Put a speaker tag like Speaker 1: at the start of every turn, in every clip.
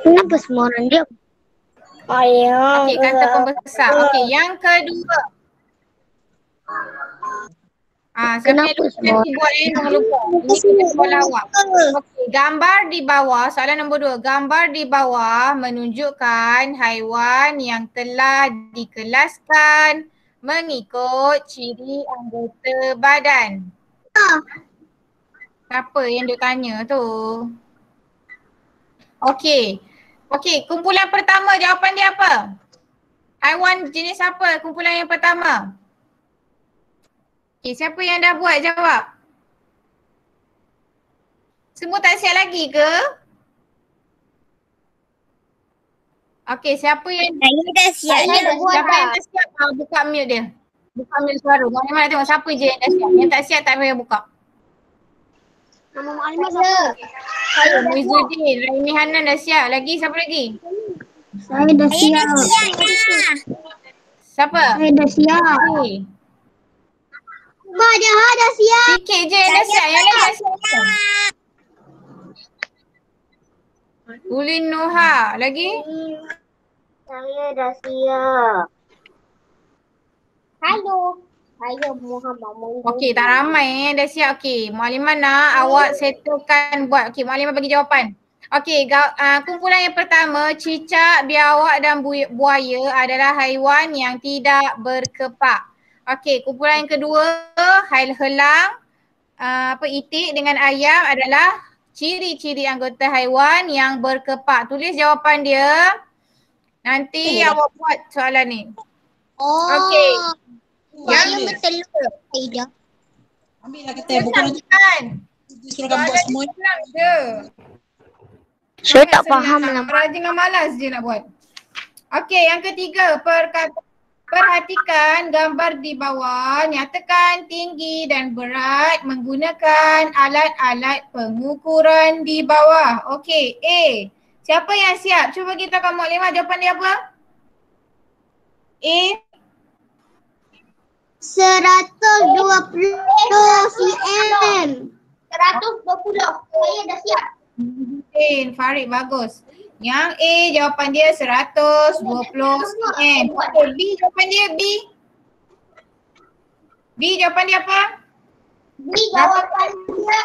Speaker 1: Kenapa semua orang diam?
Speaker 2: Okey, kata pembesar. Okey, yang kedua. Siapa yang lupa nanti buat jangan lupa. Ini kena sekolah awak. Okey, gambar di bawah, soalan nombor 2. Gambar di bawah menunjukkan haiwan yang telah dikelaskan mengikut ciri anggota badan. Siapa yang duk tanya tu? Okey. Okey, kumpulan pertama jawapan dia apa? Haiwan jenis apa kumpulan yang pertama? Okey, siapa yang dah buat jawab? Semua tak siap lagi ke? Okey, siapa yang
Speaker 1: Saya dah siap.
Speaker 2: siapa yang tak siap buka mute dia. Buka mute suara. Mana tengok siapa je yang dah siap. Yang tak siap tak payah buka.
Speaker 1: Nama Mu'alimah siapa?
Speaker 2: Saya Muizzuddin, Raimi Hanan dah siap. Lagi siapa lagi?
Speaker 1: Saya dah siap.
Speaker 2: Siapa?
Speaker 1: Saya dah siap.
Speaker 2: Okey.
Speaker 1: Mak Jaha dah siap.
Speaker 2: Sikit je yang dah siap. Yang lain tak siap. Ulin Noha. Lagi?
Speaker 1: Saya dah siap. Halo. Saya Muhammad.
Speaker 2: Okey, tak ramai yang dah siap. Okey, Mualimah nak awak settlekan buat. Okey, Mualimah bagi jawapan. Okey, kumpulan yang pertama, cicak, biawak dan buaya adalah haiwan yang tidak berkepak. Okey, kumpulan yang kedua, helang, itik dengan ayam adalah ciri-ciri anggota haiwan yang berkepak. Tulis jawapan dia. Nanti awak buat soalan ni. Okey.
Speaker 1: Yang bertelur. Tidak.
Speaker 3: Ambil lah kata bukan
Speaker 2: Kan?
Speaker 3: disuruhkan buat semua.
Speaker 2: Senang je.
Speaker 1: Saya tak faham lah.
Speaker 2: Rajin dengan malas je nak buat. Okey, yang ketiga, perhatikan gambar di bawah, nyatakan tinggi dan berat menggunakan alat-alat pengukuran di bawah. Okey, A. Siapa yang siap? Cuba kita tahu Mu'alimah jawapan dia apa? A.
Speaker 1: 120 cm. 120. Saya dah siap.
Speaker 2: Farid bagus. Yang A jawapan dia 120 cm. Okay, B jawapan dia B. B jawapan dia apa?
Speaker 1: B jawapan dia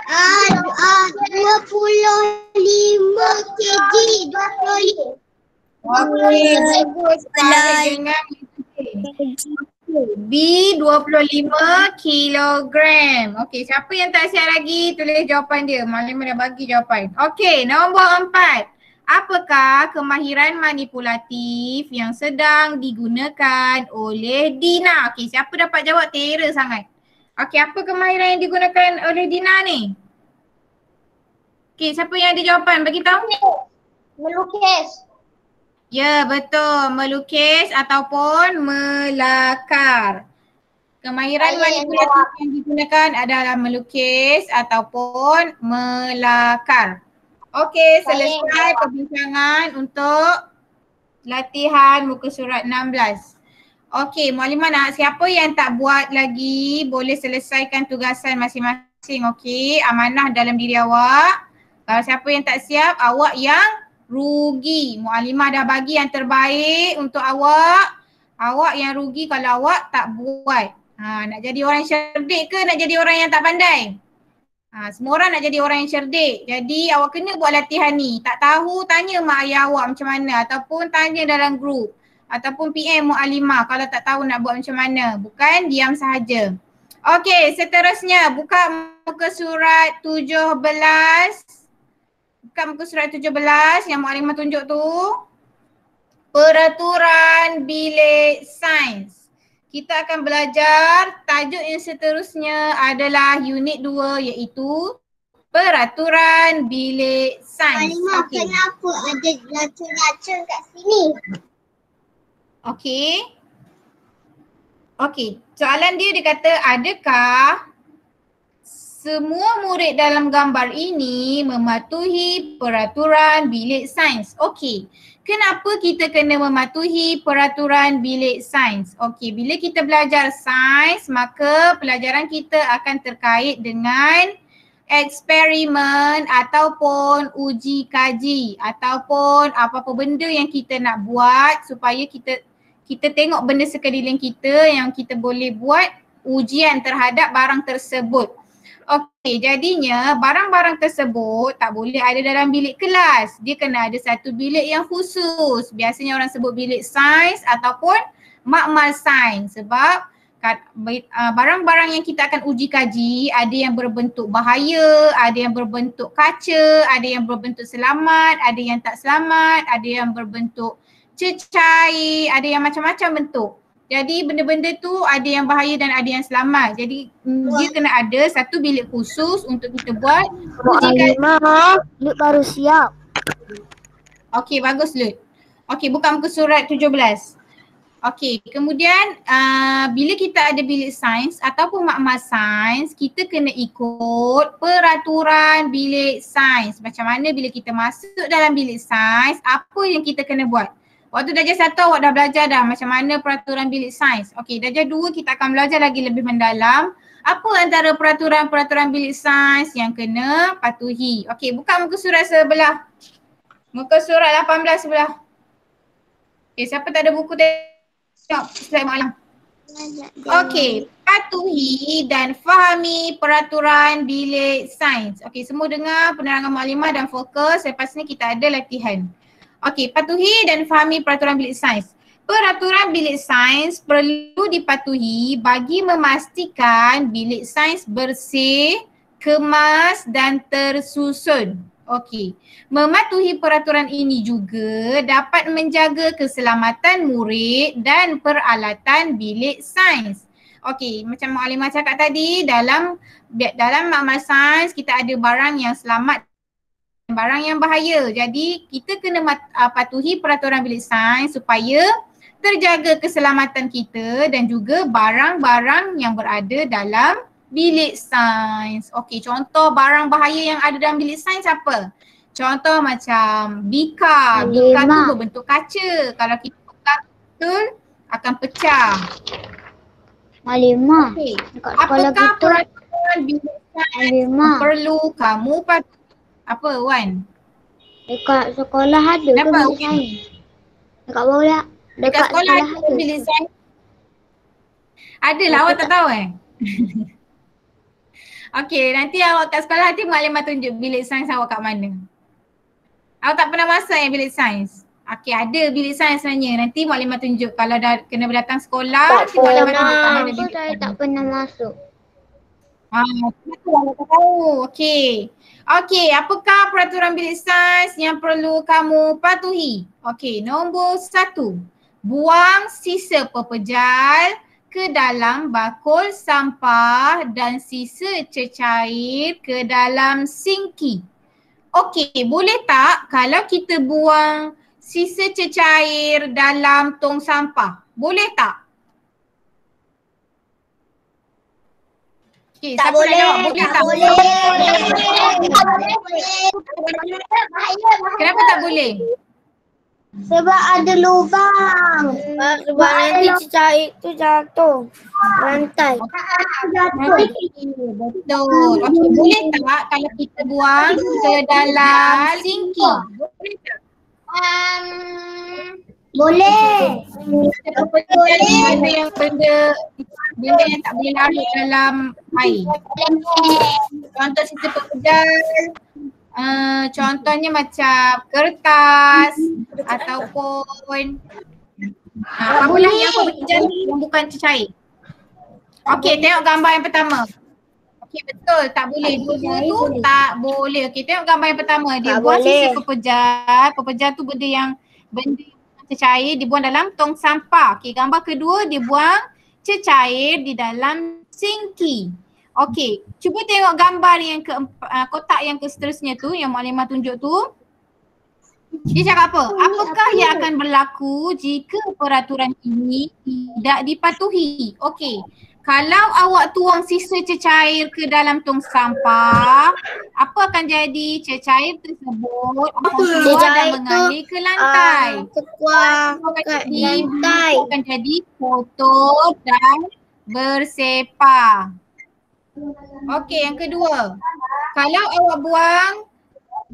Speaker 1: 25 kg. 25.
Speaker 2: Okey, bagus. Farid dengan B 25 kilogram. Okey, siapa yang tak siap lagi tulis jawapan dia. Mualimah dah bagi jawapan. Okey, nombor 4. Apakah kemahiran manipulatif yang sedang digunakan oleh Dina? Okey, siapa dapat jawab terror sangat? Okey, apa kemahiran yang digunakan oleh Dina ni? Okey, siapa yang ada jawapan? Bagi tahu.
Speaker 1: Melukis.
Speaker 2: Ya, betul. Melukis ataupun melakar. Kemahiran manipulatif yang digunakan adalah melukis ataupun melakar. Okey, selesai perbincangan untuk latihan muka surat 16. Okey, Mualimah nak siapa yang tak buat lagi boleh selesaikan tugasan masing-masing. Okey, amanah dalam diri awak. Kalau siapa yang tak siap, awak yang rugi. Mualimah dah bagi yang terbaik untuk awak. Awak yang rugi kalau awak tak buat. Nak jadi orang cerdik ke nak jadi orang yang tak pandai? Semua orang nak jadi orang yang cerdik. Jadi awak kena buat latihan ni. Tak tahu tanya mak ayah awak macam mana ataupun tanya dalam grup ataupun PM Mualimah kalau tak tahu nak buat macam mana. Bukan diam sahaja. Okey, seterusnya buka muka surat 17. Buka muka surat 17 yang Mualimah tunjuk tu. Peraturan bilik sains. Kita akan belajar tajuk yang seterusnya adalah unit 2 iaitu peraturan bilik sains.
Speaker 1: Mualimah, kenapa ada racun-racun kat sini?
Speaker 2: Okey. Okey, soalan dia kata adakah semua murid dalam gambar ini mematuhi peraturan bilik sains? Okey. Kenapa kita kena mematuhi peraturan bilik sains? Okey, bila kita belajar sains, maka pelajaran kita akan terkait dengan eksperimen ataupun uji kaji ataupun apa-apa benda yang kita nak buat supaya kita tengok benda sekeliling kita yang kita boleh buat ujian terhadap barang tersebut. Okey, jadinya barang-barang tersebut tak boleh ada dalam bilik kelas. Dia kena ada satu bilik yang khusus. Biasanya orang sebut bilik sains ataupun makmal sains sebab barang-barang yang kita akan uji kaji ada yang berbentuk bahaya, ada yang berbentuk kaca, ada yang berbentuk selamat, ada yang tak selamat, ada yang berbentuk cecair, ada yang macam-macam bentuk. Jadi benda-benda tu ada yang bahaya dan ada yang selamat. Jadi dia kena ada satu bilik khusus untuk kita buat uji kaji.
Speaker 1: Lut baru siap.
Speaker 2: Okey, bagus Lut. Okey, buka muka surat 17. Okey, kemudian bila kita ada bilik sains ataupun makmal sains, kita kena ikut peraturan bilik sains. Macam mana bila kita masuk dalam bilik sains, apa yang kita kena buat? Waktu darjah 1 awak dah belajar dah macam mana peraturan bilik sains. Okey, darjah 2 kita akan belajar lagi lebih mendalam. Apa antara peraturan-peraturan bilik sains yang kena patuhi? Okey, buka muka surat sebelah. Muka surat 18 sebelah. Okey, siapa tak ada buku tengok slide malam. Okey, patuhi dan fahami peraturan bilik sains. Okey, semua dengar penerangan maklimah dan fokus. Lepas ni kita ada latihan. Okey, patuhi dan fahami peraturan bilik sains. Peraturan bilik sains perlu dipatuhi bagi memastikan bilik sains bersih, kemas dan tersusun. Okey, mematuhi peraturan ini juga dapat menjaga keselamatan murid dan peralatan bilik sains. Okey, macam Maklimah cakap tadi, dalam makmal sains kita ada barang yang selamat, barang yang bahaya. Jadi kita kena patuhi peraturan bilik sains supaya terjaga keselamatan kita dan juga barang-barang yang berada dalam bilik sains. Okey, contoh barang bahaya yang ada dalam bilik sains apa? Contoh macam bika. Bika tu berbentuk kaca. Kalau kita pegang betul akan pecah.
Speaker 1: Maklimah.
Speaker 2: Okey.
Speaker 1: Dekat sekolah
Speaker 2: Apakah
Speaker 1: kita
Speaker 2: peraturan bilik sains perlu kamu patuhi? Apa Wan?
Speaker 1: dekat sekolah ada ke
Speaker 2: Kenapa?
Speaker 1: bilik sains? Dekat bawah.
Speaker 2: Dekat sekolah ada bilik sains? Ada lah, awak tak tahu Okey, nanti awak kat sekolah nanti Maklimah tunjuk bilik sains awak kat mana. Awak tak pernah masuk bilik sains? Okey, ada bilik sains sebenarnya. Nanti Maklimah tunjuk kalau dah kena datang sekolah.
Speaker 1: Tak
Speaker 2: Maklimah tunjuk kat
Speaker 1: pernah.
Speaker 2: mana bilik
Speaker 1: Saya
Speaker 2: sains.
Speaker 1: tak pernah masuk.
Speaker 2: Itu lah tak tahu. Okey. Okey, apakah peraturan bilik sains yang perlu kamu patuhi? Okey, nombor 1. Buang sisa pepejal ke dalam bakul sampah dan sisa cecair ke dalam sinki. Okey, boleh tak kalau kita buang sisa cecair dalam tong sampah? Boleh tak? Okey, siapa nak jawab? Boleh tak? Kenapa tak boleh?
Speaker 1: Sebab ada lubang. Sebab nanti cecair tu jatuh. Rantai.
Speaker 2: Betul. Okey, boleh tak kalau kita buang ke dalam sinki? Boleh tak?
Speaker 1: Boleh.
Speaker 2: Benda yang tak boleh larut dalam air. Contoh sisa pepejal, contohnya macam kertas ataupun apalah yang pepejal yang bukan cecair. Okey, tengok gambar yang pertama. Okey, betul, tak boleh. Dua-dua tu tak boleh. Okey, tengok gambar yang pertama. Dia
Speaker 1: Tak
Speaker 2: buang
Speaker 1: boleh.
Speaker 2: sisa pepejal. Pepejal tu benda yang cecair dibuang dalam tong sampah. Okey, gambar kedua dia buang cecair di dalam sinki. Okey, cuba tengok gambar yang kotak yang seterusnya tu yang Maklimah tunjuk tu. Dia cakap apa? Apakah yang akan berlaku jika peraturan ini tidak dipatuhi? Okey, kalau awak tuang sisa cecair ke dalam tong sampah, apa akan jadi? Cecair tersebut akan keluar dan mengalir ke lantai.
Speaker 1: Terkuang kat lantai.
Speaker 2: Akan jadi kotor dan bersepah. Okey, yang kedua. Kalau awak buang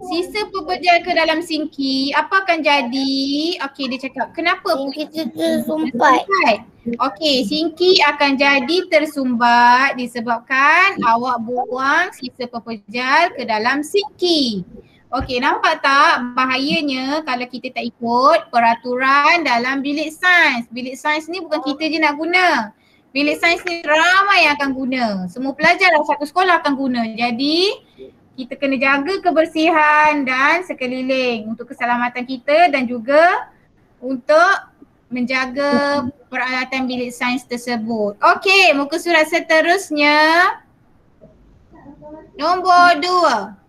Speaker 2: sisa pepejal ke dalam sinki, apa akan jadi? Okey, dia cakap kenapa?
Speaker 1: Sinki tu tersumpat.
Speaker 2: Okey, sinki akan jadi tersumbat disebabkan awak buang sisa pepejal ke dalam sinki. Okey, nampak tak bahayanya kalau kita tak ikut peraturan dalam bilik sains. Bilik sains ni bukan kita je nak guna. Bilik sains ni ramai yang akan guna. Semua pelajar dalam satu sekolah akan guna. Jadi kita kena jaga kebersihan dan sekeliling untuk keselamatan kita dan juga untuk menjaga peralatan bilik sains tersebut. Okey, muka surat seterusnya. Nombor 2.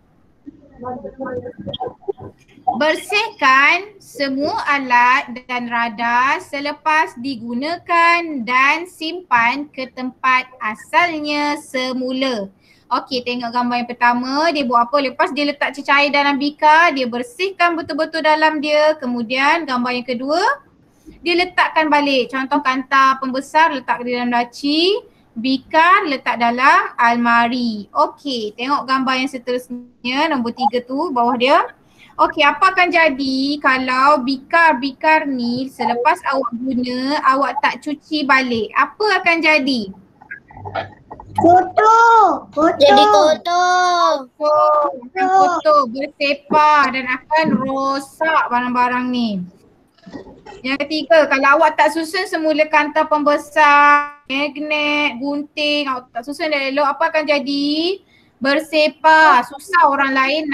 Speaker 2: Bersihkan semua alat dan radar selepas digunakan dan simpan ke tempat asalnya semula. Okey, tengok gambar yang pertama, dia buat apa? Lepas dia letak cecair dalam bikar, dia bersihkan betul-betul dalam dia. Kemudian gambar yang kedua, dia letakkan balik. Contoh kantar pembesar letak di dalam laci, bikar letak dalam almari. Okey, tengok gambar yang seterusnya, nombor 3 tu bawah dia. Okey, apa akan jadi kalau bikar-bikar ni selepas awak guna, awak tak cuci balik? Apa akan jadi?
Speaker 1: Kotor.
Speaker 4: Jadi kotor.
Speaker 2: Akan kotor, bersepah dan akan rosak barang-barang ni. Yang ketiga, kalau awak tak susun semula kantar pembesar, magnet, gunting, awak tak susun elok, apa akan jadi? Bersepah, susah orang lain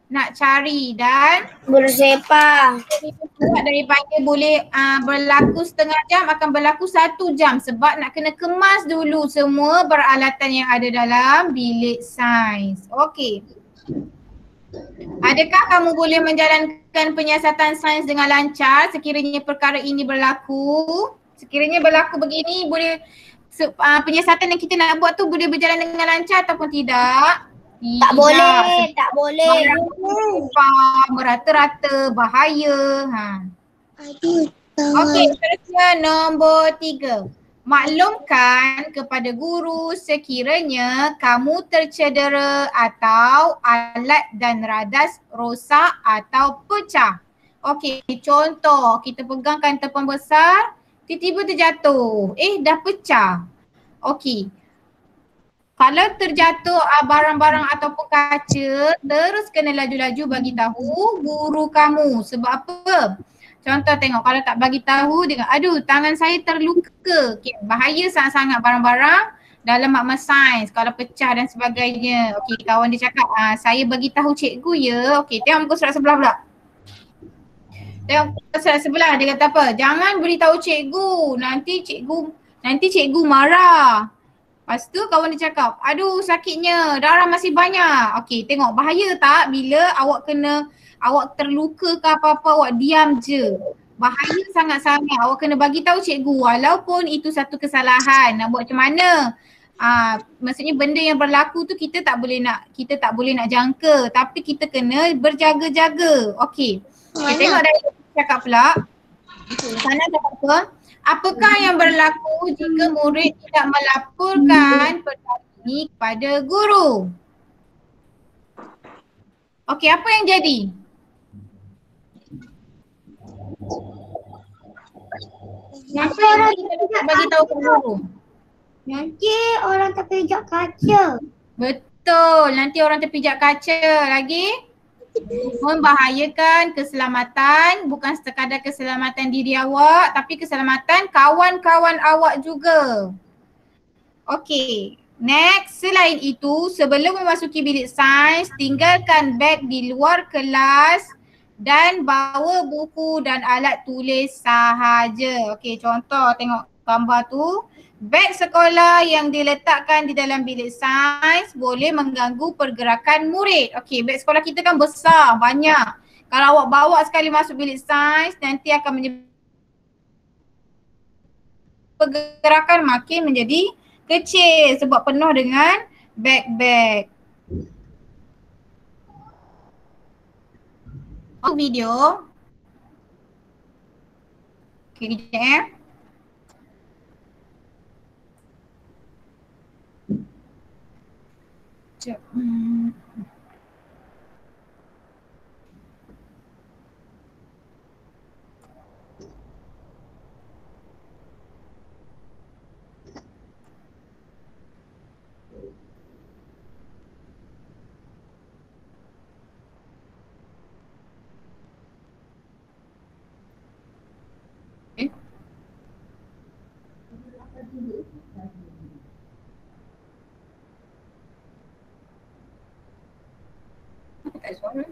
Speaker 2: nak cari dan
Speaker 4: Bersepah.
Speaker 2: daripada boleh berlaku setengah jam akan berlaku 1 jam sebab nak kena kemas dulu semua peralatan yang ada dalam bilik sains. Okey. Adakah kamu boleh menjalankan penyiasatan sains dengan lancar sekiranya perkara ini berlaku? Sekiranya berlaku begini, boleh penyiasatan yang kita nak buat tu boleh berjalan dengan lancar ataupun tidak?
Speaker 4: Tak boleh, tak boleh.
Speaker 2: Merata-rata, bahaya.
Speaker 1: Aduh.
Speaker 2: Okey, seterusnya nombor 3. Maklumkan kepada guru sekiranya kamu tercedera atau alat dan radas rosak atau pecah. Okey, contoh kita pegang kantar pembesar, tiba-tiba terjatuh. Dah pecah. Okey. Kalau terjatuh barang-barang ataupun kaca, terus kena laju-laju bagi tahu guru kamu. Sebab apa? Contoh tengok kalau tak bagi tahu dia kata, aduh tangan saya terluka. Okay, bahaya sangat-sangat barang-barang dalam makmal sains kalau pecah dan sebagainya. Okey, kawan dia cakap, saya bagi tahu cikgu ya. Okey, tengok muka surat sebelah pula. Tengok muka surat sebelah, dia kata apa? Jangan beritahu cikgu, nanti cikgu marah. Lepas tu kawan dia cakap, aduh sakitnya, darah masih banyak. Okey, tengok bahaya tak bila awak terluka ke apa-apa, awak diam je. Bahaya sangat-sangat. Awak kena bagi tahu cikgu walaupun itu satu kesalahan. Nak buat macam mana? Maksudnya benda yang berlaku tu kita tak boleh nak jangka, tapi kita kena berjaga-jaga. Okey. Okay, tengok dari cakap pula. Sana cakap apa? Apakah yang berlaku jika murid tidak melaporkan perkara ini kepada guru? Okey, apa yang jadi? Apa yang kita bagi tahu ke guru?
Speaker 1: Nanti orang terpijak kaca.
Speaker 2: Betul, nanti orang terpijak kaca lagi. Membahayakan keselamatan, bukan sekadar keselamatan diri awak tapi keselamatan kawan-kawan awak juga. Okey, next, selain itu sebelum memasuki bilik sains, tinggalkan beg di luar kelas dan bawa buku dan alat tulis sahaja. Okey, contoh tengok gambar tu. Beg sekolah yang diletakkan di dalam bilik sains boleh mengganggu pergerakan murid. Okey, beg sekolah kita kan besar, banyak. Kalau awak bawa sekali masuk bilik sains, nanti akan menyebabkan pergerakan makin menjadi kecil sebab penuh dengan beg-beg. Video. Okey, kejap . Sekejap. Tak ada suara.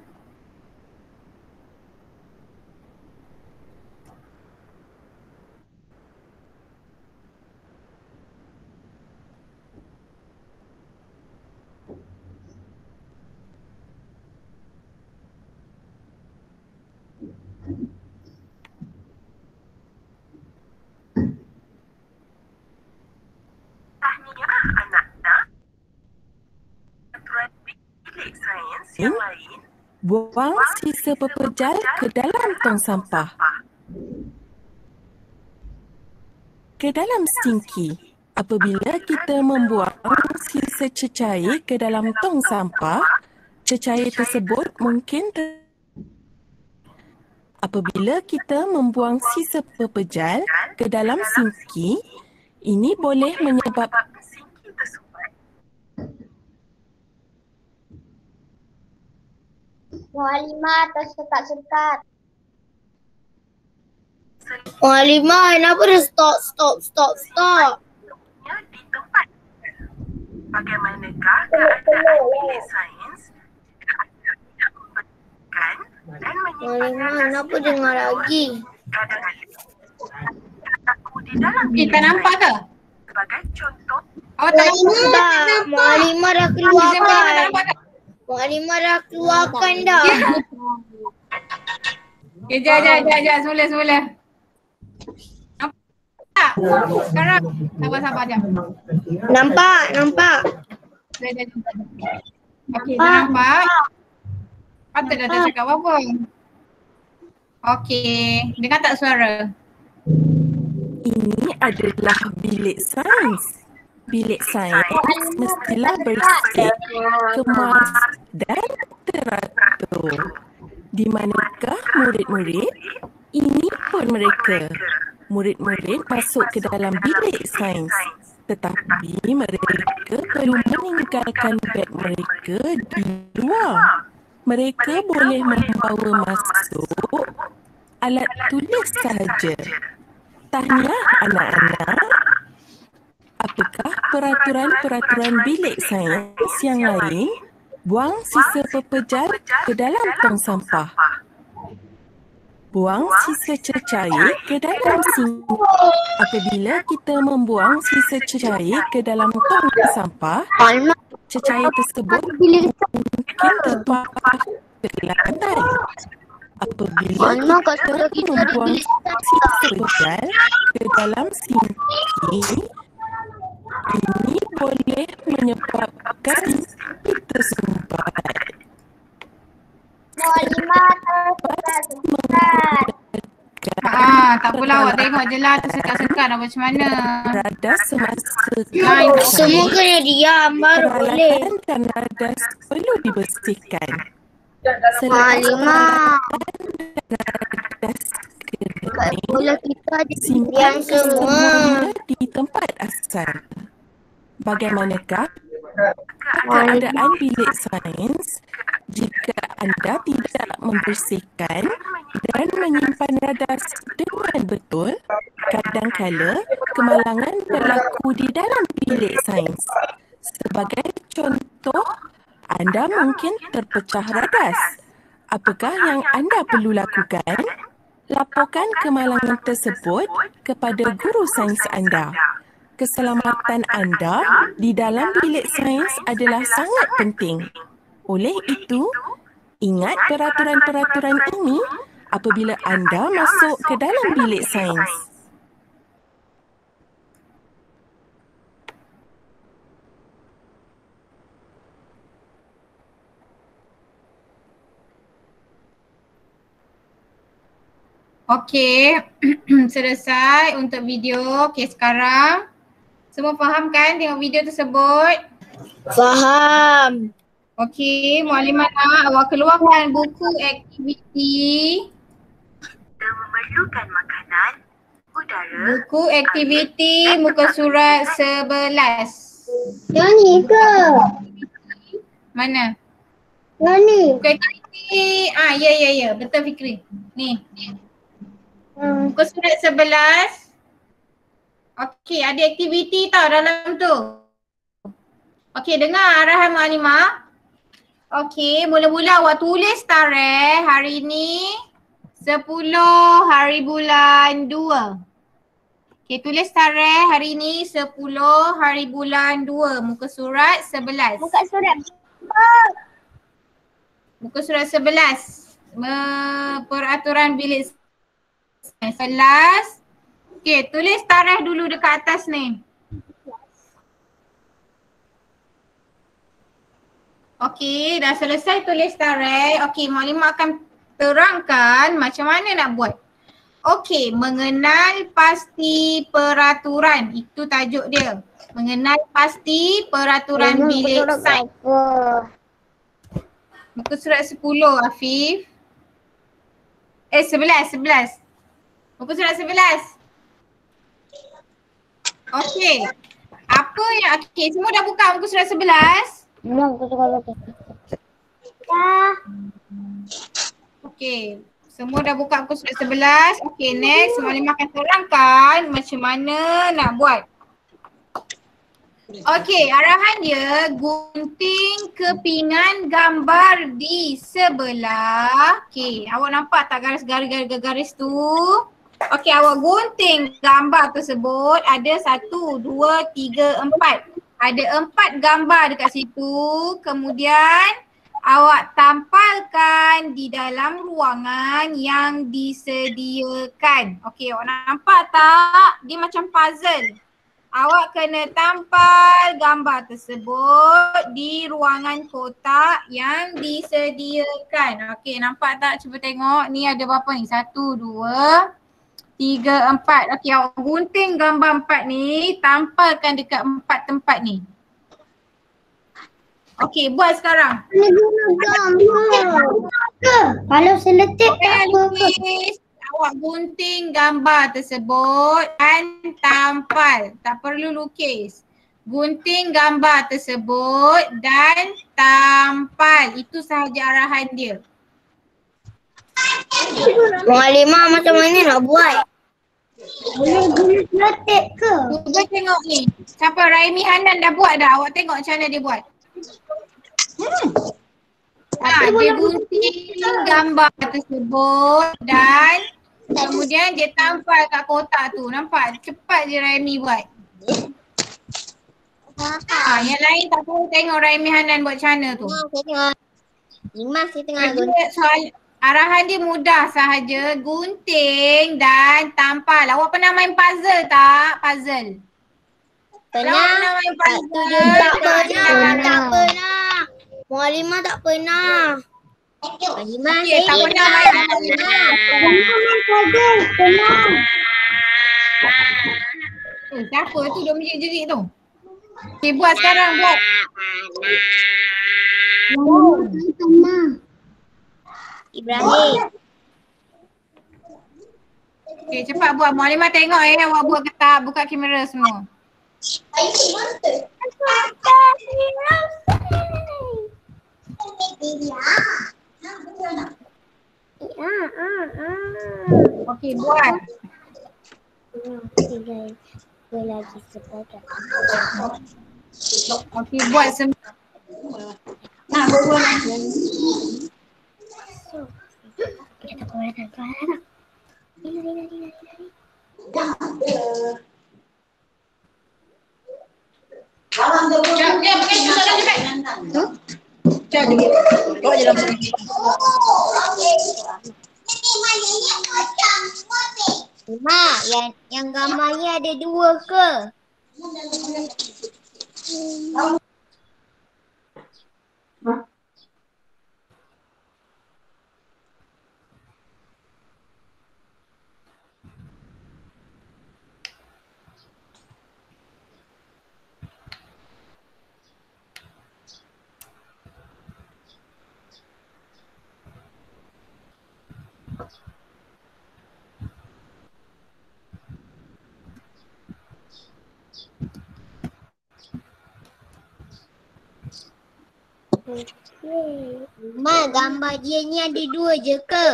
Speaker 5: Buang sisa pepejal ke dalam tong sampah. Ke dalam sinki. Apabila kita membuang sisa cecair ke dalam tong sampah, cecair tersebut mungkin apabila kita membuang sisa pepejal ke dalam sinki, ini boleh menyebabkan
Speaker 1: Mualimah tersekat-sekat.
Speaker 4: Mualimah, kenapa dia stop?
Speaker 5: di tempat. Bagaimanakah keadaan bilik sains jika anda tidak membersihkan dan menyimpan
Speaker 4: Mualimah, kenapa dengar lagi?
Speaker 5: di dalam
Speaker 2: Kita nampak ke?
Speaker 5: sebagai contoh
Speaker 2: Awak tak nampak?
Speaker 4: Tak, Mualimah dah
Speaker 2: Zam tak
Speaker 4: keluarkan.
Speaker 2: nampak ke?
Speaker 4: Mualimah dah keluarkan dah.
Speaker 2: Kejap, semula. Nampak? Sekarang sabar je.
Speaker 4: Nampak.
Speaker 2: Sekejap. Okey, dah nampak. Patut dah tak cakap apa-apa. Okey, dengar tak suara?
Speaker 5: ini adalah bilik sains. Bilik sains mestilah bersih, kemas dan teratur. Di manakah murid-murid? Ini pun mereka. Murid-murid masuk ke dalam bilik sains. Tetapi mereka perlu meninggalkan beg mereka di luar. Mereka boleh membawa masuk alat tulis sahaja. Tahniah anak-anak. Apakah peraturan-peraturan bilik sains yang lain? Buang sisa pepejal ke dalam tong sampah. Buang sisa cecair ke dalam sinki. Apabila kita membuang sisa cecair ke dalam tong sampah, cecair tersebut mungkin tertumpah ke lantai. Apabila kita membuang sisa pepejal ke dalam sinki, ini boleh menyebabkan tersumbat.
Speaker 1: Mualimah tersekat-sekat.
Speaker 2: Tak apalah, awak tengok je lah tersekat-sekat nak macam mana.
Speaker 5: Radas semasa
Speaker 4: Semua kena diam baru boleh.
Speaker 5: peralatan dan radas perlu dibersihkan.
Speaker 4: Mualimah,
Speaker 5: Radas
Speaker 4: kat
Speaker 5: kering
Speaker 4: sekolah kita diam
Speaker 5: simpan
Speaker 4: semua.
Speaker 5: semula di tempat asal. Bagaimanakah keadaan bilik sains jika anda tidak membersihkan dan menyimpan radas dengan betul? Kadangkala kemalangan berlaku di dalam bilik sains. Sebagai contoh, anda mungkin terpecah radas. Apakah yang anda perlu lakukan? Laporkan kemalangan tersebut kepada guru sains anda. Keselamatan anda di dalam bilik sains adalah sangat penting. Oleh itu, ingat peraturan-peraturan ini apabila anda masuk ke dalam bilik sains.
Speaker 2: Okey, selesai untuk video. Okey, sekarang semua faham kan tengok video tersebut?
Speaker 4: Faham.
Speaker 2: Okey, Muallimah nak awak keluarkan buku aktiviti.
Speaker 6: Memerlukan makanan, udara,
Speaker 2: Buku aktiviti muka surat 11.
Speaker 1: Yang ni ke?
Speaker 2: Mana?
Speaker 1: Yang ni.
Speaker 2: Buku aktiviti. Ya. Betul Fikri. Ni. Muka surat 11. Okey, ada aktiviti tau dalam tu. Okey, dengar arahan Muallimah. Okey, mula-mula awak tulis tarikh hari ni 10 hari bulan 2. Okey, tulis tarikh hari ni 10 hari bulan 2. Muka surat 11.
Speaker 1: Buka surat.
Speaker 2: Muka surat 11. Peraturan bilik 11. Okey, tulis tarikh dulu dekat atas ni. Okey, dah selesai tulis tarikh. Okey, Muallimah akan terangkan macam mana nak buat. Okey, mengenal pasti peraturan. Itu tajuk dia. Mengenal pasti peraturan bilik sains. Muka surat 10, Afif. 11. Muka surat 11. Okey. Apa yang, okey, semua dah buka muka surat 11? Okey. Semua dah buka muka surat 11. Okey, next. Muallimah akan terangkan macam mana nak buat. Okey, arahan dia gunting kepingan gambar di sebelah. Okey, awak nampak tak garis tu? Okey, awak gunting gambar tersebut. Ada 1, 2, 3, 4. Ada 4 gambar dekat situ. Kemudian awak tampalkan di dalam ruangan yang disediakan. Okey, awak nampak tak? Dia macam puzzle. Awak kena tampal gambar tersebut di ruangan kotak yang disediakan. Okey, nampak tak? Cuba tengok. Ni ada berapa ni? 1, 2, 3, 4. Okey, awak gunting gambar 4 ni, tampalkan dekat 4 tempat ni. Okey, buat sekarang.
Speaker 1: Ni guna gambar. Kalau selotip tak apa.
Speaker 2: Awak gunting gambar tersebut dan tampal. Tak perlu lukis. Gunting gambar tersebut dan tampal. Itu sahaja arahan dia.
Speaker 4: Muallimah macam mana nak buat?
Speaker 1: Boleh guna selotip ke?
Speaker 2: Cuba tengok ni. Siapa? Raimi Hanan dah buat dah. Awak tengok macam mana dia buat. Dia gunting gambar tersebut dan kemudian dia tampal kat kotak tu. Nampak? Cepat je Raimi buat. Yang lain tak tahu tengok Raimi Hanan buat macam mana tu.
Speaker 4: Saya tengah
Speaker 2: Arahan dia mudah sahaja. Gunting dan tampal. Awak pernah main puzzle tak? Puzzle. Pernah main puzzle?
Speaker 4: Tak pernah. Muallimah tak pernah. Muallimah
Speaker 2: Okay, tak pernah main puzzle. Siapa tu duk menjerit-jerit tu? Okay, buat sekarang, buat.
Speaker 4: Ibrahim.
Speaker 2: Okay, cepat buat. Muallimah tengok awak buat ke tak. Buka kamera semua. Okay, buat. Okay, buat semua.
Speaker 3: Bawa je dalam sini.
Speaker 4: Yang gambarnya ada 2 ke? Mak, gambar dia ni ada 2 je ke?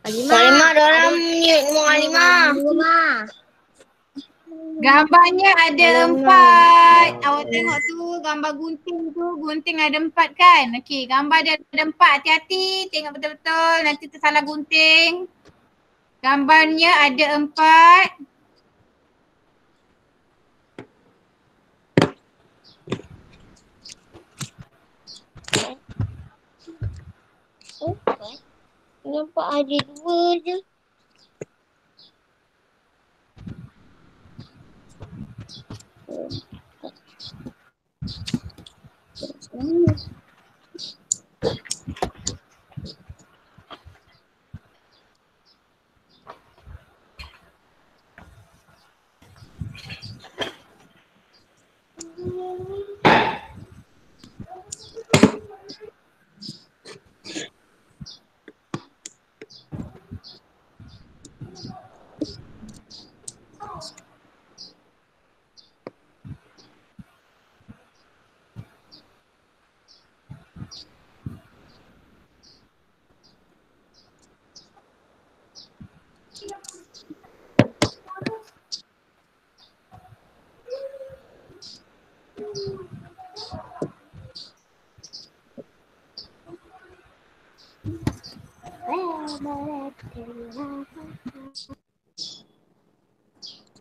Speaker 4: Halimah dalam mute Halimah.
Speaker 2: Gambarnya ada 4. Awak tengok tu gambar gunting tu. Gunting ada 4 kan? Okey, gambar dia ada 4. Hati-hati. Tengok betul-betul. Nanti tersalah gunting. Gambarnya ada 4.
Speaker 4: Nampak ada 2 je.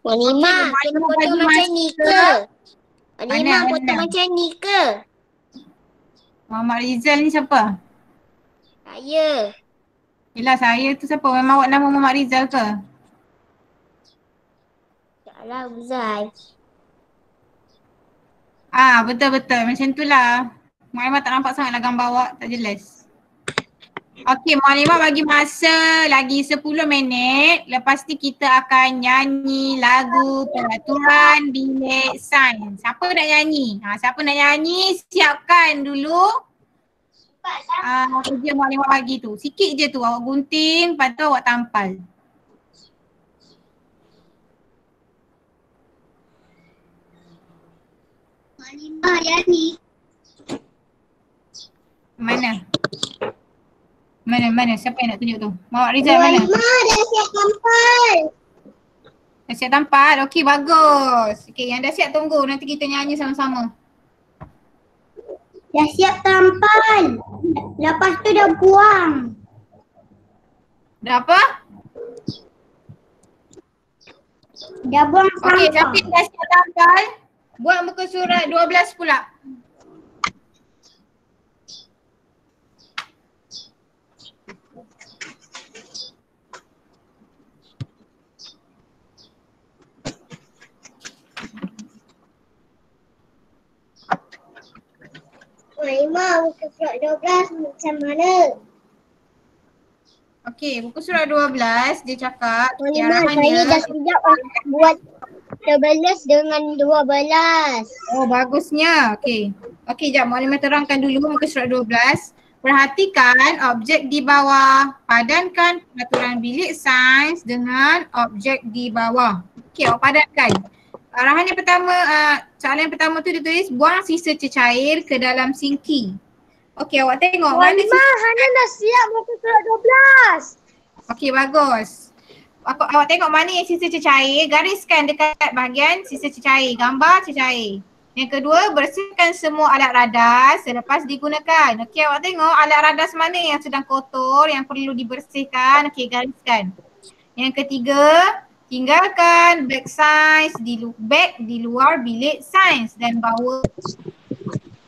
Speaker 4: Halimah, kena foto macam ni ke? Halimah,
Speaker 2: Mana,
Speaker 4: foto
Speaker 2: mana?
Speaker 4: macam ni ke?
Speaker 2: Muhammad Rizal ni siapa?
Speaker 4: Saya.
Speaker 2: Yelah saya tu siapa? Memang awak nama Muhammad Rizal ke?
Speaker 4: Taklah Uzai.
Speaker 2: Betul-betul. Macam tu lah. Muhammad tak nampak sangat lah gambar awak. Tak jelas. Okey, Muhammad bagi masa lagi 10 minit. Lepas tu kita akan nyanyi lagu Peraturan Bilik Sains. Siapa nak nyanyi? Siapa nak nyanyi siapkan dulu. Kerja Muhammad bagi tu. Sikit je tu awak gunting. Lepas tu awak tampal.
Speaker 1: Halimah nyanyi.
Speaker 2: Mana? Siapa yang nak tunjuk tu? Muhammad Rizal mana?
Speaker 1: Halimah dah siap tampal.
Speaker 2: Dah siap tampal? Okey, bagus. Okey, yang dah siap tunggu. Nanti kita nyanyi sama-sama.
Speaker 1: Dah siap tampal. Lepas tu dah buang.
Speaker 2: Dah apa?
Speaker 1: Dah buang
Speaker 2: Okey,
Speaker 1: sampah.
Speaker 2: siapa yang dah siap tampal? Buat muka surat 12 pula.
Speaker 1: Halimah, muka surat 12 macam mana?
Speaker 2: Okey, buku surat 12 dia cakap
Speaker 4: Halimah,
Speaker 2: arahan
Speaker 4: saya
Speaker 2: dia.
Speaker 4: dah siap buat 11 dengan 12.
Speaker 2: Oh, bagusnya. Okey. Okey, jap Muhammad terangkan dulu muka surat 12. Perhatikan objek di bawah. Padankan peraturan bilik sains dengan objek di bawah. Okey, awak padankan. Arahan yang pertama, soalan yang pertama tu dia tulis buang sisa cecair ke dalam sinki. Okey, awak tengok mana sisa.
Speaker 4: Hana dah siap muka surat 12.
Speaker 2: Okey, bagus. Awak tengok mana yang sisa cecair, gariskan dekat bahagian sisa cecair, gambar cecair. Yang kedua, bersihkan semua alat radas selepas digunakan. Okey, awak tengok alat radas mana yang sedang kotor, yang perlu dibersihkan. Okey, gariskan. Yang ketiga, tinggalkan beg sains di luar bilik sains dan bawa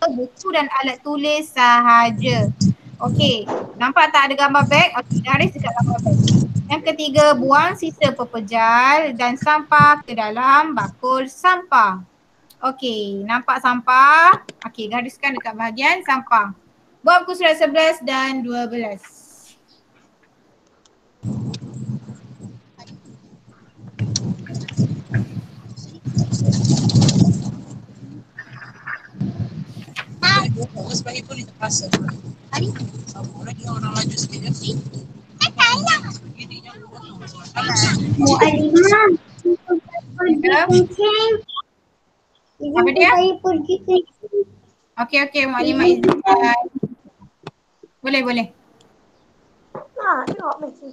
Speaker 2: buku dan alat tulis sahaja. Okey, nampak tak ada gambar beg? Okey, garis dekat gambar beg. Yang ketiga, buang sisa pepejal dan sampah ke dalam bakul sampah. Okey, nampak sampah? Okey, gariskan dekat bahagian sampah. Buat buku surat 11 dan 12.
Speaker 3: Sebab itu dia terpaksa. Sama lagi orang laju sikit je.
Speaker 1: Mu'alimah, kucing.
Speaker 2: Apa dia?
Speaker 1: Saya pergi ke
Speaker 2: Okey, Maklimah izinkan. Boleh.
Speaker 4: Ha, tengok Messi.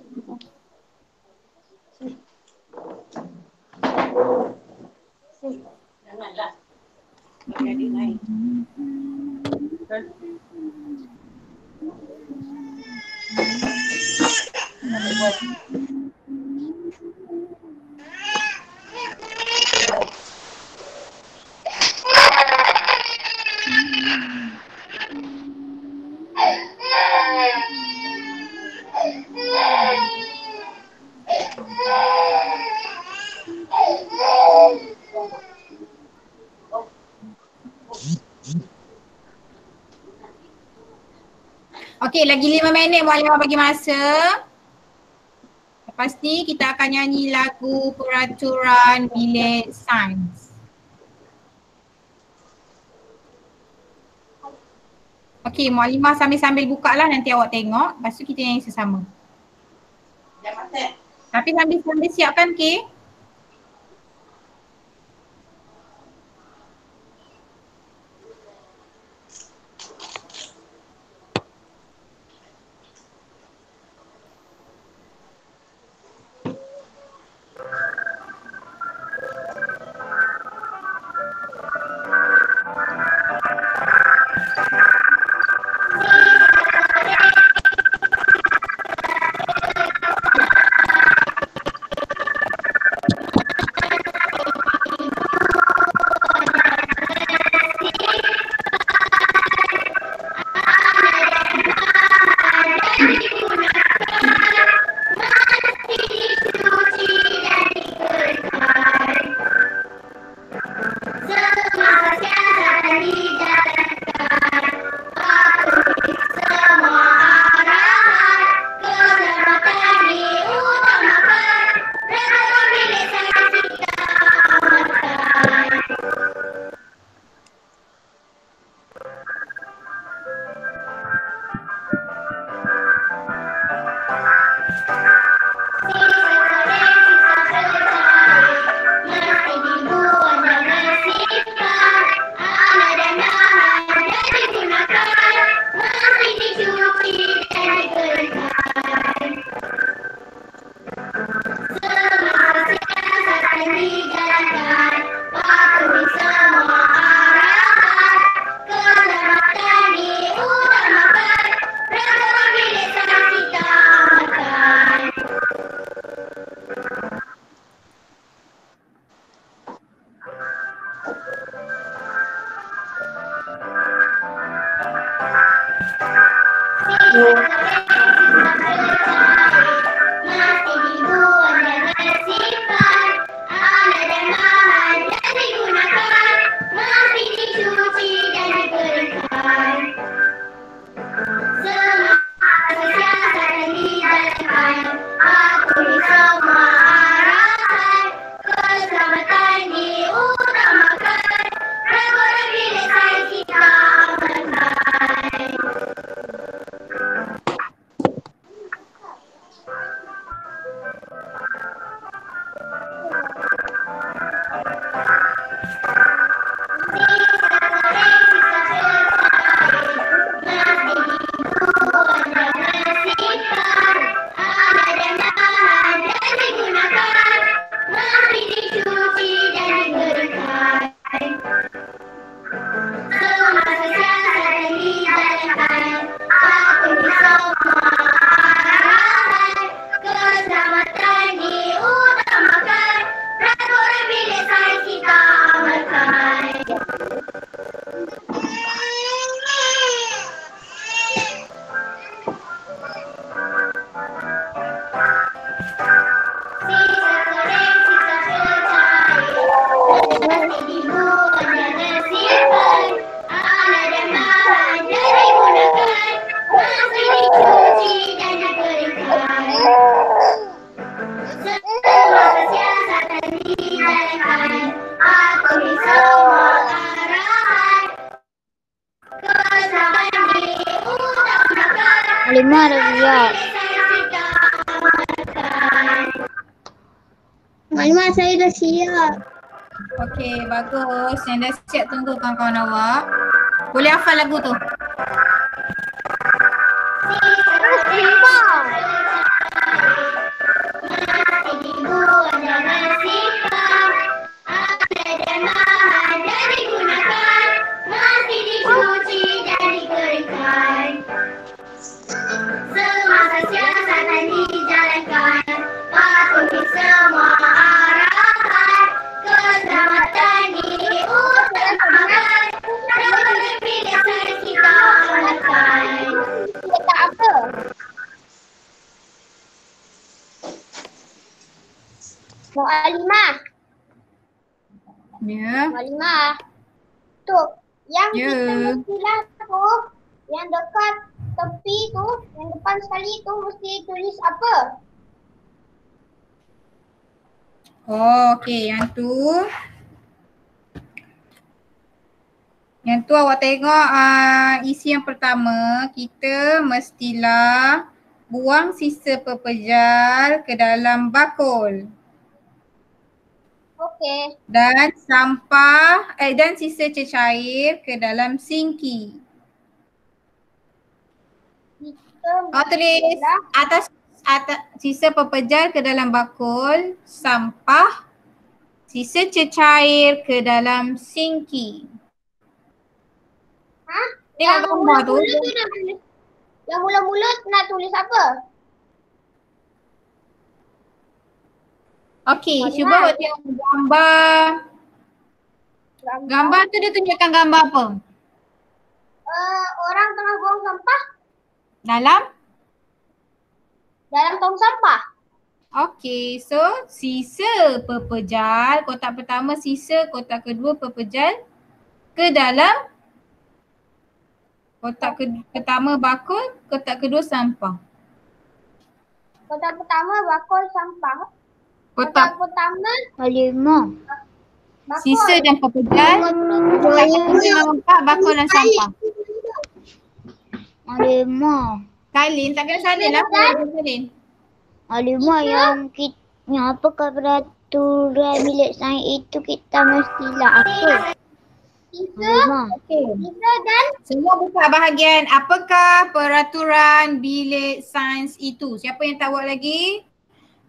Speaker 2: Okey, lagi 5 minit Maklimah bagi masa. Lepas ni kita akan nyanyi lagu peraturan bilik sains. Okey, Maklimah sambil-sambil buka lah, nanti awak tengok. Lepas tu kita nyanyi sesama. Tapi sambil-sambil siapkan, okey?
Speaker 1: Maklimah dah siap. Maklimah saya dah siap.
Speaker 2: Okey, bagus. Yang dah siap tunggu kawan-kawan awak. Boleh hafal lagu tu?
Speaker 1: Semasa siasatan dijalankan, patuhi semua arahan, keselamatan diutamakan, dalam pilih kita gunakan. Tak apa. Mu'alimah.
Speaker 2: Ya.
Speaker 1: Mu'alimah. Tu, yang
Speaker 2: Ya.
Speaker 1: kita mestilah tu, yang dekat tepi tu, yang depan sekali tu mesti tulis apa?
Speaker 2: Oh, okey. Yang tu. Yang tu awak tengok isi yang pertama, kita mestilah buang sisa pepejal ke dalam bakul.
Speaker 1: Okey.
Speaker 2: Dan dan sisa cecair ke dalam sinki.
Speaker 1: Kita
Speaker 2: Awak tulis
Speaker 1: mestilah
Speaker 2: atas sisa pepejal ke dalam bakul, sampah, sisa cecair ke dalam sinki. Tengok
Speaker 1: yang
Speaker 2: gambar tu.
Speaker 1: mula-mula tu nak tulis. Yang mula-mula nak tulis apa?
Speaker 2: Okey, cuba awak tengok gambar. Gambar tu dia tunjukkan gambar apa?
Speaker 1: Orang tengah buang sampah
Speaker 2: Dalam
Speaker 1: tong sampah.
Speaker 2: okey, so sisa pepejal, kotak pertama sisa, kotak kedua pepejal ke dalam kotak pertama bakul, kotak kedua sampah.
Speaker 1: Kotak pertama bakul sampah.
Speaker 2: Kotak
Speaker 1: pertama
Speaker 4: Halimah.
Speaker 1: bakul.
Speaker 2: sisa dan pepejal, kotak kedua empat bakul dan sampah.
Speaker 4: Halimah.
Speaker 2: Salin, tak kena salin lah. Salin.
Speaker 4: Halimah yang apakah peraturan bilik sains itu kita mestilah apa?
Speaker 1: Sisa,
Speaker 4: Halimah.
Speaker 1: sisa dan
Speaker 2: Semua buka bahagian apakah peraturan bilik sains itu. Siapa yang tak buat lagi?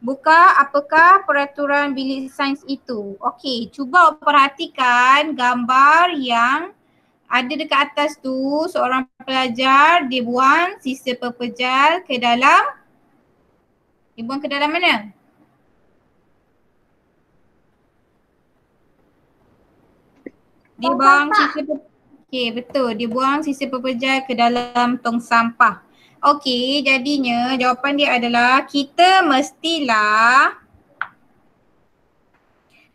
Speaker 2: Buka apakah peraturan bilik sains itu. Okey, cuba perhatikan gambar yang ada dekat atas tu. Seorang pelajar dia buang sisa pepejal ke dalam. Dia buang ke dalam mana? Dia buang sisa okey, betul. Dia buang sisa pepejal ke dalam tong sampah. Okey, jadinya jawapan dia adalah kita mestilah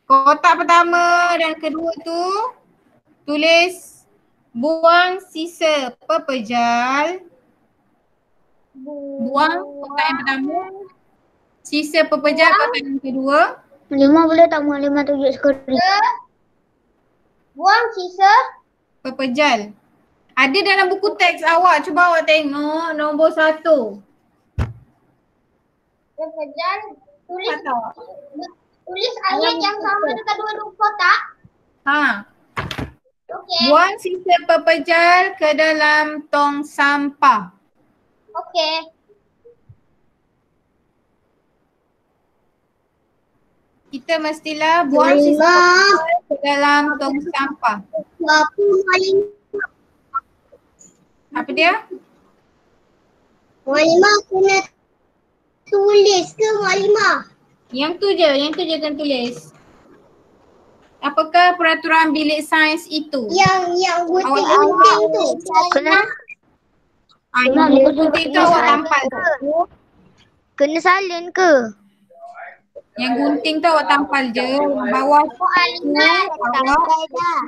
Speaker 2: kotak pertama dan kedua tu tulis buang sisa pepejal. Buang kotak yang pertama. Sisa pepejal kotak yang kedua.
Speaker 4: Halimah boleh tak Halimah tunjuk skrin?
Speaker 1: buang sisa
Speaker 2: Pepejal. Ada dalam buku teks awak. Cuba awak tengok nombor 1.
Speaker 1: pepejal. Tulis
Speaker 2: Tak tahu.
Speaker 1: tulis ayat yang sama dekat dua-dua kotak.
Speaker 2: Ha.
Speaker 1: Okey.
Speaker 2: Buang sisa pepejal ke dalam tong sampah.
Speaker 1: Okey.
Speaker 2: Kita mestilah buang sisa pepejal ke dalam tong sampah.
Speaker 1: Apa Malimah?
Speaker 2: Apa dia?
Speaker 1: Malimah kena tulis ke Malimah?
Speaker 2: Yang tu je kena tulis. Apakah peraturan bilik sains itu?
Speaker 1: Yang gunting-gunting tu.
Speaker 4: Kena
Speaker 2: Yang gunting tu awak tampal.
Speaker 4: kena salin ke?
Speaker 2: Yang gunting tu awak tampal je. Bawah tu
Speaker 1: Alimah,
Speaker 2: awak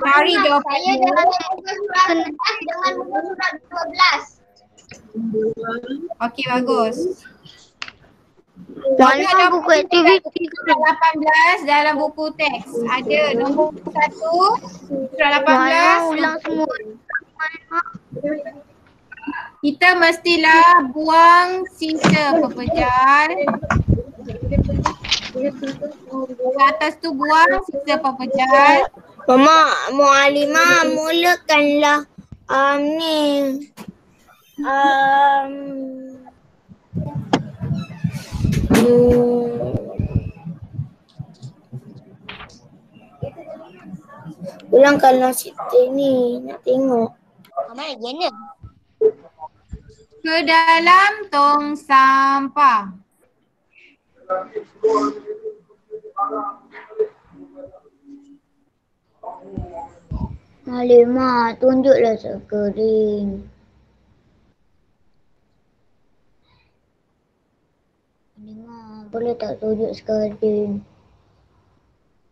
Speaker 2: cari jawapan
Speaker 1: saya
Speaker 2: dia.
Speaker 1: dengan buku surat 11 dengan buku surat 12.
Speaker 2: Okey, bagus.
Speaker 4: Halimah buku aktiviti ke?
Speaker 2: Surat 18 dalam buku teks. Ada nombor 1, surat 18.
Speaker 4: Halimah ulang semua.
Speaker 2: Kita mestilah buang sisa pepejal Ke atas tu buang sisa pepejal.
Speaker 4: Mama, Mualimah, mulakanlah ni. Ulangkanlah cerita ni, nak tengok. Mama, gimana?
Speaker 2: Ke dalam tong sampah.
Speaker 4: Mualimah, tunjuklah skrin. Mualimah, boleh tak tunjuk skrin?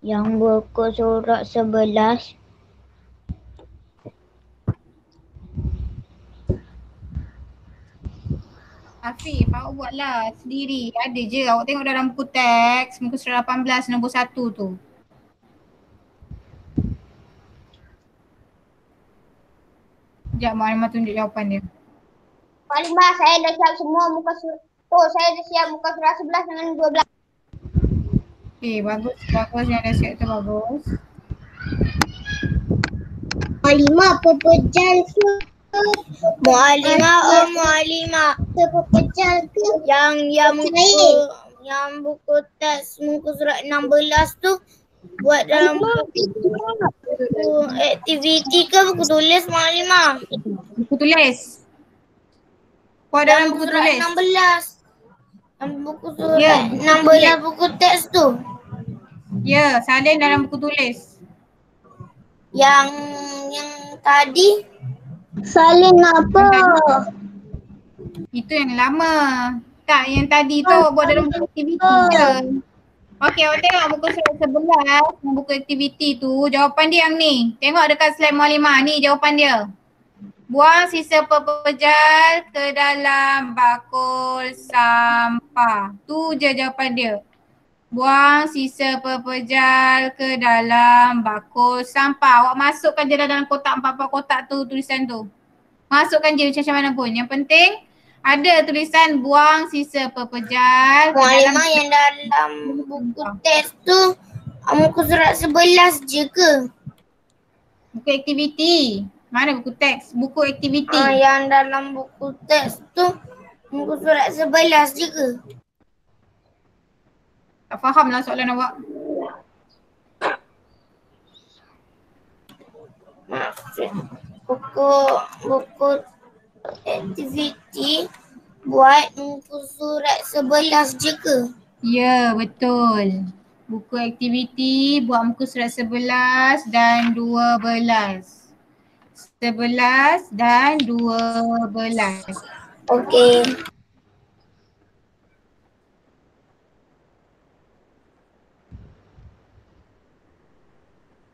Speaker 4: Yang buku surat 11.
Speaker 2: Afif, awak buatlah sendiri. Ada je. Awak tengok dalam buku teks, muka surat 18 nombor 1 tu. Sekejap Mualimah tunjuk jawapan dia.
Speaker 1: Mualimah, saya dah siap semua muka surat. Oh, saya dah siap muka surat 11 dengan 12.
Speaker 2: Okay, bagus. Bagus yang dah siap tu bagus.
Speaker 1: Mualimah, pepejal ke?
Speaker 4: Mualimah, oh Mualimah.
Speaker 1: Pepejal ke?
Speaker 4: Yang buku teks muka surat 16 tu buat dalam buku aktiviti ke buku tulis Mualimah?
Speaker 2: Buku tulis. Buat dalam buku
Speaker 4: surat
Speaker 2: tulis.
Speaker 4: 16. Yang buku surat
Speaker 2: Ya,
Speaker 4: 16 buku teks tu.
Speaker 2: Ya, salin dalam buku tulis.
Speaker 4: Yang tadi
Speaker 1: Salin apa?
Speaker 2: Itu yang lama. Tak, yang tadi tu buat dalam buku aktiviti je. Okey, awak tengok buku surat 11, buku aktiviti tu, jawapan dia yang ni. Tengok dekat slide Mualimah, ni jawapan dia. Buang sisa pepejal ke dalam bakul sampah. Tu je jawapan dia. Buang sisa pepejal ke dalam bakul sampah. Awak masukkan je dalam kotak 4 kotak tu tulisan tu. Masukkan je macam mana pun. Yang penting ada tulisan buang sisa pepejal ke dalam
Speaker 4: Mualimah yang dalam buku teks tu muka surat 11 je ke?
Speaker 2: buku aktiviti. Mana buku teks? Buku aktiviti.
Speaker 4: Yang dalam buku teks tu muka surat 11 je ke?
Speaker 2: Tak faham lah soalan awak.
Speaker 4: Buku aktiviti buat muka surat 11 je ke?
Speaker 2: Ya, betul. Buku aktiviti buat muka surat 11 dan 12. 11 dan 12.
Speaker 4: Okey.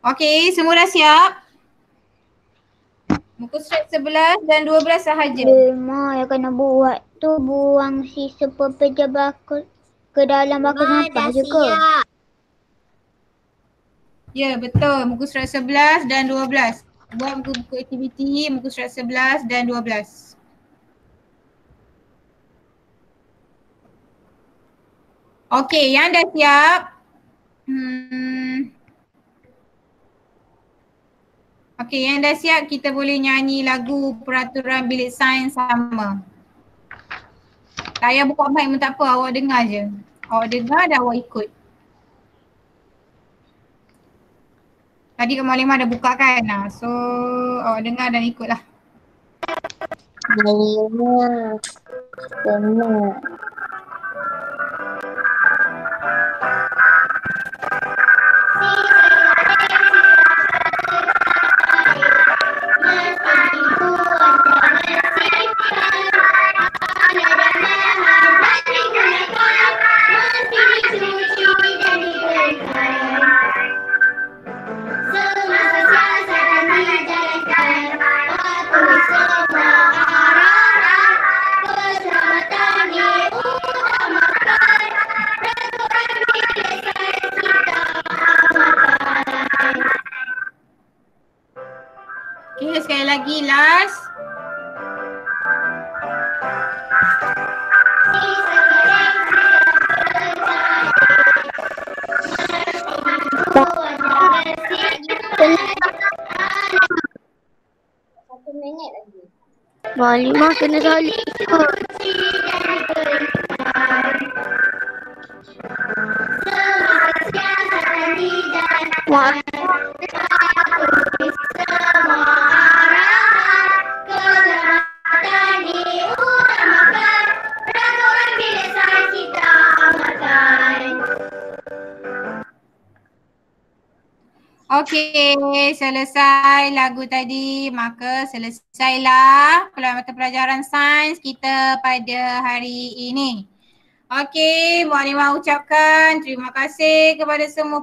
Speaker 2: Okey, semua dah siap? Muka surat 11 dan 12 sahaja.
Speaker 1: Ma, yang kena buat tu buang sisa pepejal bakul ke dalam bakul sampah je ke?
Speaker 2: Ya, betul. Muka surat 11 dan 12. Buat buku aktiviti muka surat 11 dan 12. Okey, yang dah siap. Okey, yang dah siap kita boleh nyanyi lagu Peraturan Bilik Sains sama. Tak payah buka mic pun tak apa, awak dengar je. Awak dengar dan awak ikut. Tadi Kak Mualimah dah buka kan? So awak dengar dan ikutlah.
Speaker 1: Keselamatan di 1 minit lagi.
Speaker 4: Malimah kena salib kot. Wah,
Speaker 2: Okey, selesai lagu tadi. Maka selesailah mata pelajaran sains kita pada hari ini. Okey, Mualimah ucapkan terima kasih kepada semua